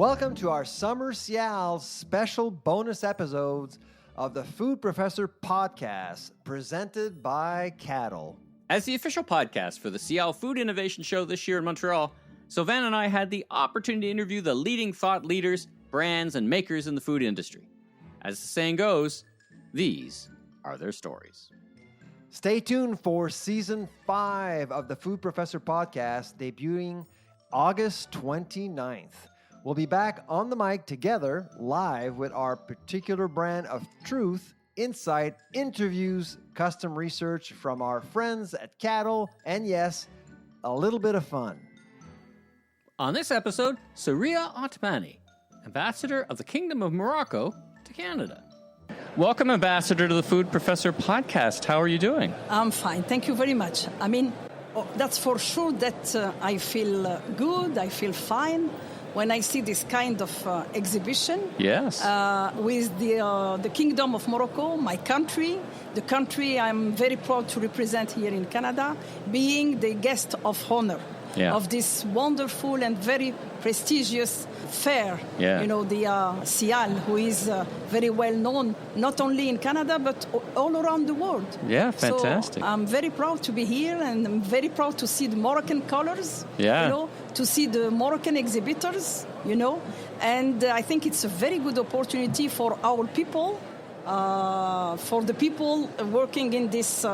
Welcome to our Summer SIAL Special bonus episodes of the Food Professor Podcast, presented by Caddle. As the official podcast for the SIAL Food Innovation Show this year in Montreal, Sylvain and I had the opportunity to interview the leading thought leaders, brands, and makers in the food industry. As the saying goes, these are their stories. Stay tuned for Season 5 of the Food Professor Podcast, debuting August 29th. We'll be back on the mic together, live with our particular brand of truth, insight, interviews, custom research from our friends at Caddle, and yes, a little bit of fun. On this episode, Souriya Otmani, Ambassador of the Kingdom of Morocco to Canada. Welcome, Ambassador, to the Food Professor Podcast. How are you doing? I'm fine. Thank you very much. I mean, that's for sure that I feel good, I feel fine when I see this kind of exhibition. Yes. With the Kingdom of Morocco, my country, the country I'm very proud to represent here in Canada, being the guest of honor of this wonderful and very prestigious fair. Yeah. You know, the SIAL, who is very well known, not only in Canada, but all around the world. Yeah, fantastic. So I'm very proud to be here, and I'm very proud to see the Moroccan colors, to see the Moroccan exhibitors, and I think it's a very good opportunity for our people, for the people working in this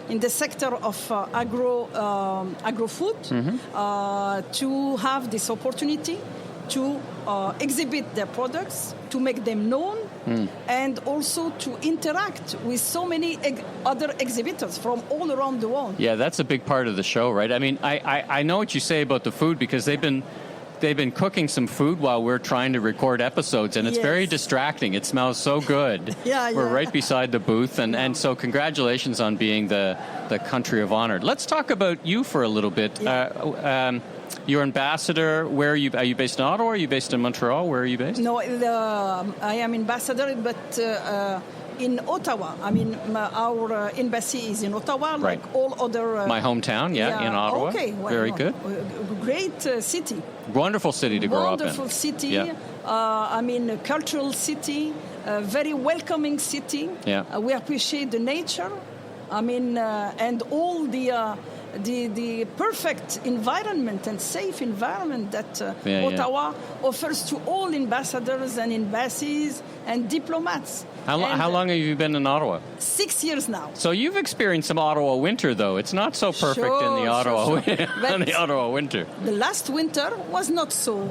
in the sector of agri-food, to have this opportunity to exhibit their products, to make them known, and also to interact with so many other exhibitors from all around the world. Yeah, that's a big part of the show, right? I mean, I know what you say about the food, because they've been cooking some food while we're trying to record episodes, and it's very distracting. It smells so good. We're right beside the booth, and so congratulations on being the country of honor. Let's talk about you for a little bit. You're ambassador. Where are you? Are you based in Ottawa? Are you based in Montreal? Where are you based? No, I am ambassador, but in Ottawa. I mean, our embassy is in Ottawa, like all other... My hometown, in Ottawa. Okay. Very good. Great city. Wonderful city to grow up in. Wonderful city. A cultural city, a very welcoming city. We appreciate the nature. I mean, and all the perfect environment and safe environment that Ottawa offers to all ambassadors and embassies and diplomats. How long have you been in Ottawa? 6 years now. So you've experienced some Ottawa winter, though. It's not so perfect in the Ottawa in the Ottawa winter. The last winter was not so.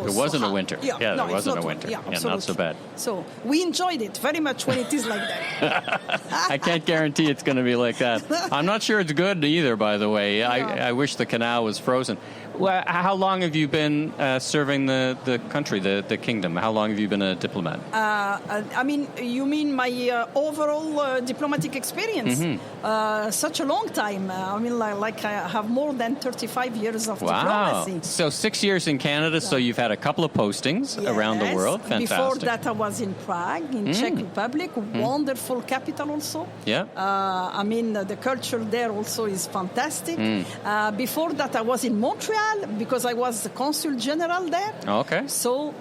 There wasn't a winter. There wasn't a winter. Yeah, not so bad. So we enjoyed it very much when it is like that. I can't guarantee it's going to be like that. I'm not sure it's good either, by the way. I wish the canal was frozen. Well, how long have you been serving the country, the kingdom? How long have you been a diplomat? I mean, you mean my overall diplomatic experience? Such a long time. I mean, like I have more than 35 years of diplomacy. So 6 years in Canada, so you've had a couple of postings around the world. Fantastic. Before that, I was in Prague, in Czech Republic, wonderful capital also. I mean, the culture there also is fantastic. Before that, I was in Montreal, because I was the consul general there. Okay. So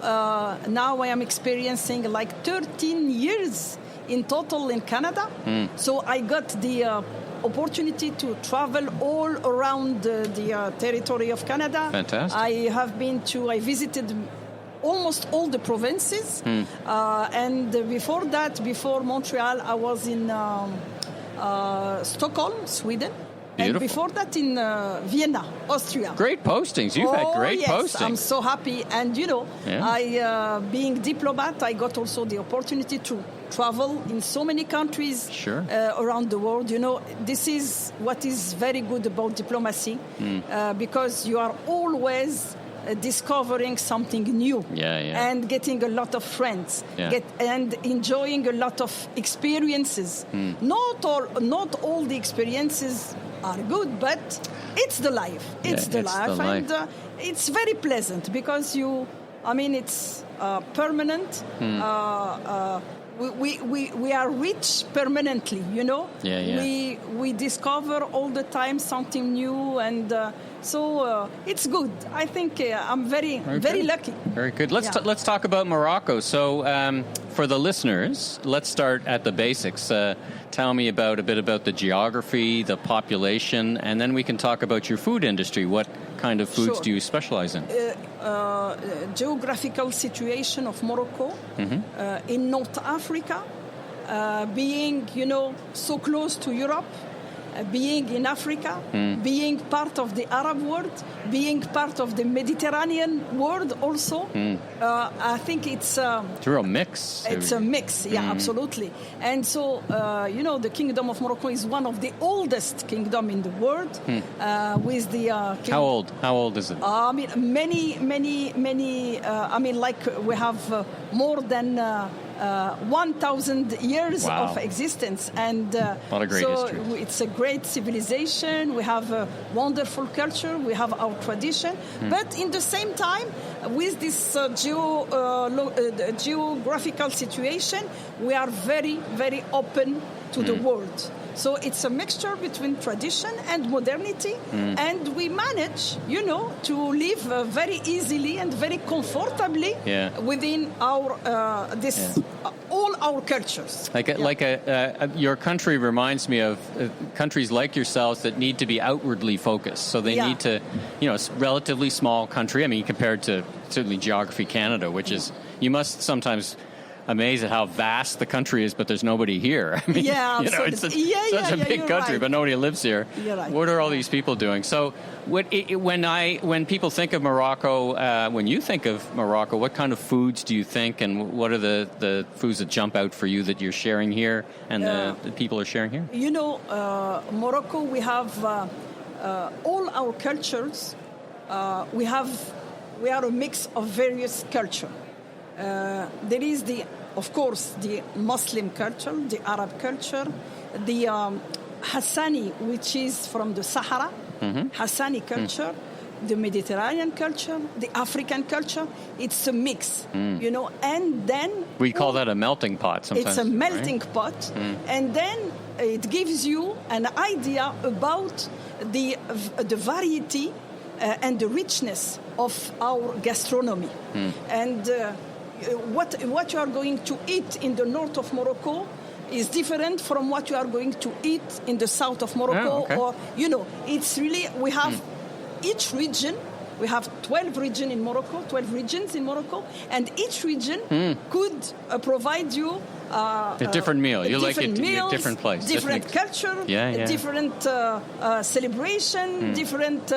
now I am experiencing like 13 years in total in Canada. So I got the opportunity to travel all around the territory of Canada. Fantastic. I visited almost all the provinces. And before that, before Montreal, I was in Stockholm, Sweden. Beautiful. And before that in Vienna, Austria. Great postings. You've had great postings. I'm so happy. And, I, being diplomat, I got also the opportunity to travel in so many countries around the world. This is what is very good about diplomacy, because you are always discovering something new and getting a lot of friends and enjoying a lot of experiences. Not all the experiences are good, but it's the life. It's the life. And it's very pleasant because it's permanent. we are rich permanently, you know. Yeah. We discover all the time something new, and so it's good. I think I'm very lucky. Very good. Let's talk about Morocco. So for the listeners, let's start at the basics. Tell me a bit about the geography, the population, and then we can talk about your food industry. What kind of foods do you specialize in? Geographical situation of Morocco in North Africa, being, you know, so close to Europe, being in Africa, being part of the Arab world, being part of the Mediterranean world also. I think it's a real mix. It's a mix, yeah, absolutely. And so, you know, the Kingdom of Morocco is one of the oldest kingdom in the world. With the How old is it? I mean, many. I mean, like we have more than 1,000 years of existence, and a lot of great history. It's a great civilization. We have a wonderful culture. We have our tradition, but in the same time, with this geographical situation, we are very, very open to the world. So it's a mixture between tradition and modernity, and we manage, you know, to live very easily and very comfortably within our all our cultures. Your country reminds me of countries like yourselves that need to be outwardly focused. So they need to, you know, it's a relatively small country. I mean, compared to certainly geography Canada, which is, you must sometimes amazed at how vast the country is, but there's nobody here. I mean, you know, it's such a big country, but nobody lives here. What are all these people doing? So when people think of Morocco, when you think of Morocco, what kind of foods do you think, and what are the foods that jump out for you that you're sharing here and the people are sharing here? You know, Morocco, we have all our cultures. We are a mix of various cultures. There is of course, the Muslim culture, the Arab culture, the Hassani, which is from the Sahara, Hassani culture, the Mediterranean culture, the African culture. It's a mix, you know, and then... We call that a melting pot sometimes. It's a melting pot, and then it gives you an idea about the variety and the richness of our gastronomy. And what you are going to eat in the north of Morocco is different from what you are going to eat in the south of Morocco. Or, you know, it's really, we have each region, we have 12 regions in Morocco, and each region could provide you a different meal. You like it in a different place. Different culture, different celebration, different,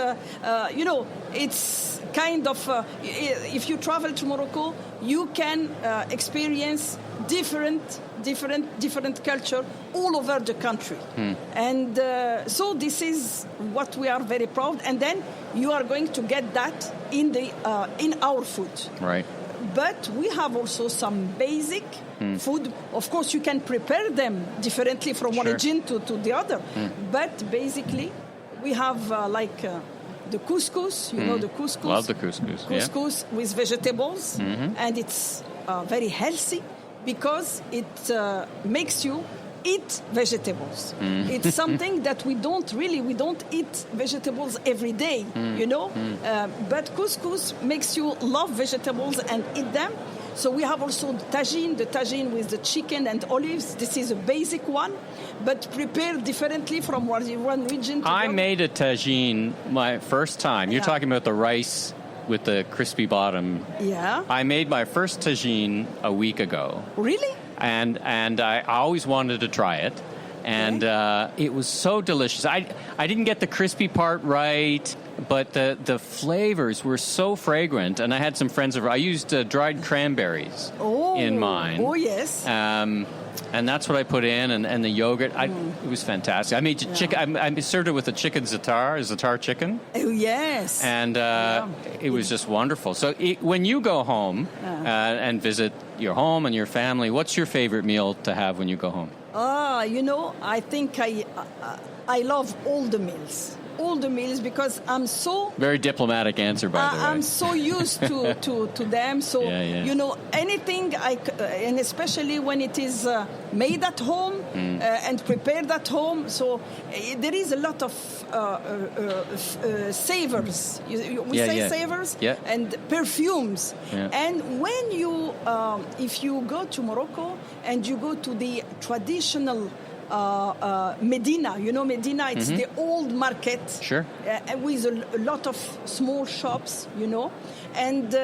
you know, it's kind of, if you travel to Morocco, you can experience different culture all over the country. And so this is what we are very proud. And then you are going to get that in our food. Right. But we have also some basic food. Of course, you can prepare them differently from one region to the other. But basically, we have the couscous. You know the couscous. Love the couscous. Couscous with vegetables, and it's very healthy because it makes you eat vegetables. It's something that we don't eat vegetables every day, you know. But couscous makes you love vegetables and eat them. So we have also the tagine with the chicken and olives. This is a basic one, but prepared differently from one region to I another. made a tagine my first time. You're talking about the rice with the crispy bottom. Yeah. I made my first tagine a week ago. Really? And I always wanted to try it. And it was so delicious. I didn't get the crispy part right, but the flavors were so fragrant. And I had some friends over. I used dried cranberries in mine. Oh, yes. And that's what I put in, and the yogurt. It was fantastic. I made chicken. I served it with a chicken za'atar chicken. Oh, yes. And it was just wonderful. So when you go home and visit your home and your family, what's your favorite meal to have when you go home? You know, I think I love all the meals. all the meals because I'm so... Very diplomatic answer, by the way. I'm so used to them. So, anything, and especially when it is made at home and prepared at home. So there is a lot of savors. We say savors and perfumes. Yeah. And when you, if you go to Morocco and you go to the traditional Medina, Medina, it's the old market. Sure. With a lot of small shops, and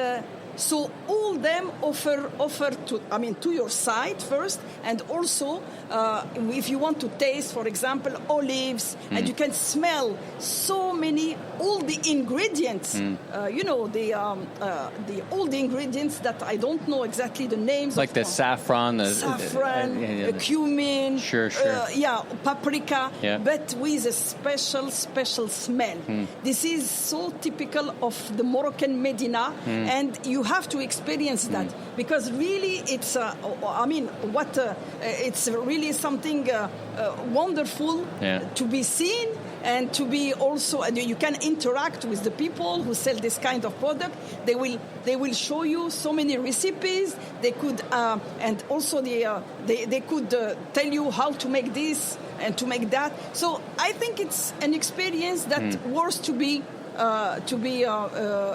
so all them offer to your side first, and also if you want to taste, for example, olives, and you can smell all the ingredients, all the ingredients that I don't know exactly the names. Like the saffron, cumin, sure. Paprika, but with a special smell. This is so typical of the Moroccan Medina, and you have to experience that because really it's it's really something wonderful to be seen and to be also, and you can interact with the people who sell this kind of product. They will show you so many recipes. They could and also they could tell you how to make this and to make that. So I think it's an experience that worth to be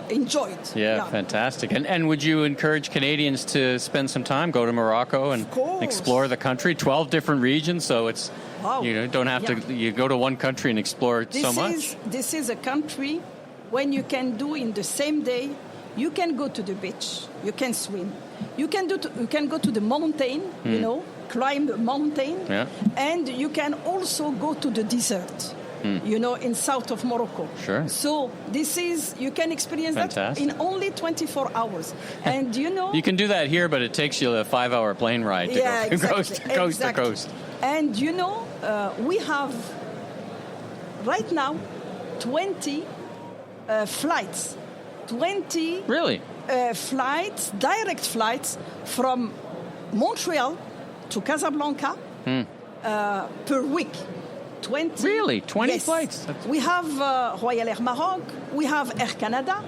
enjoyed. Yeah, fantastic. And would you encourage Canadians to spend some time, go to Morocco and explore the country? 12 different regions, so it's don't have to. You go to one country and explore so much. This is a country when you can do in the same day. You can go to the beach. You can swim. You can go to the mountain. Climb the mountain, and you can also go to the desert. In south of Morocco. Sure. So you can experience that in only 24 hours. And you can do that here, but it takes you a 5-hour plane ride to go coast to coast. And we have right now 20 flights. 20 really flights, direct flights from Montreal to Casablanca per week. 20. Really? 20 yes. flights? We have Royal Air Maroc, we have Air Canada,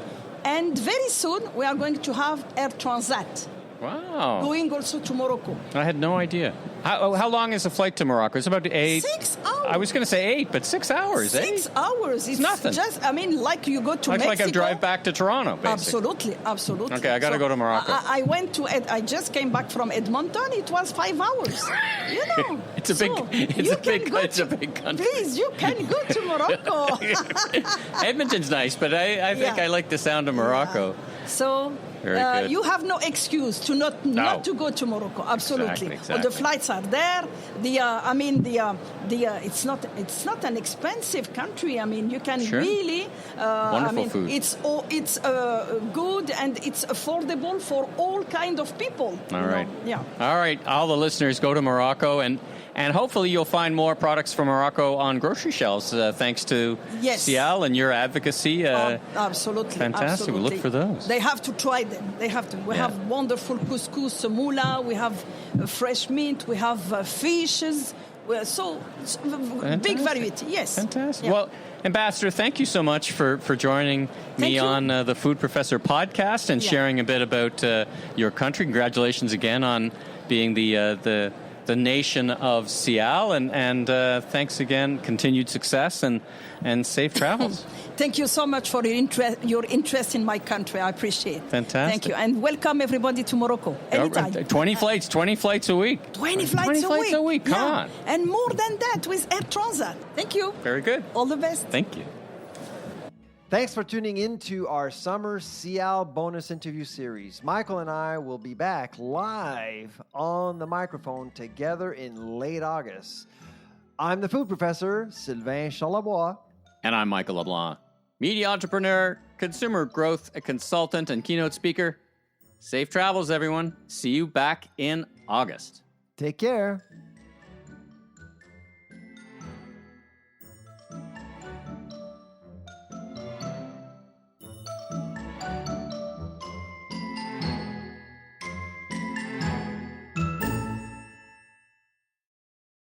and very soon we are going to have Air Transat. Wow. Going also to Morocco. I had no idea. How long is the flight to Morocco? It's about 8. 6 hours. I was going to say 8, but 6 hours. 6 hours. It's nothing. Just, like you go to Mexico. Like I drive back to Toronto, basically. Absolutely. Okay, I got to go to Morocco. I just came back from Edmonton. It was 5 hours. It's a big country. Please, you can go to Morocco. Edmonton's nice, but I think I like the sound of Morocco. Yeah. So you have no excuse to not to go to Morocco. Absolutely. Exactly. Well, the flights are there. It's not an expensive country. I mean, you can really. Wonderful food. It's good and it's affordable for all kind of people. All right. Yeah. All right. All the listeners, go to Morocco and hopefully you'll find more products from Morocco on grocery shelves thanks to SIAL and your advocacy. Absolutely. Fantastic. Absolutely. We'll look for those. They have to try them. They have to. We have wonderful couscous, semoula. We have fresh meat. We have fishes. So big variety. Yes. Fantastic. Yeah. Well, Ambassador, thank you so much for joining me on the Food Professor podcast and sharing a bit about your country. Congratulations again on being the nation of SIAL, and thanks again. Continued success and safe travels. Thank you so much for your interest in my country. I appreciate it. Fantastic. Thank you, and welcome everybody to Morocco anytime. 20 flights a week. 20 flights a week. Come on. And more than that with Air Transat. Thank you. Very good. All the best. Thank you. Thanks for tuning in to our Summer SIAL bonus interview series. Michael and I will be back live on the microphone together in late August. I'm the food professor, Sylvain Charlebois. And I'm Michael LeBlanc, media entrepreneur, consumer growth consultant, and keynote speaker. Safe travels, everyone. See you back in August. Take care.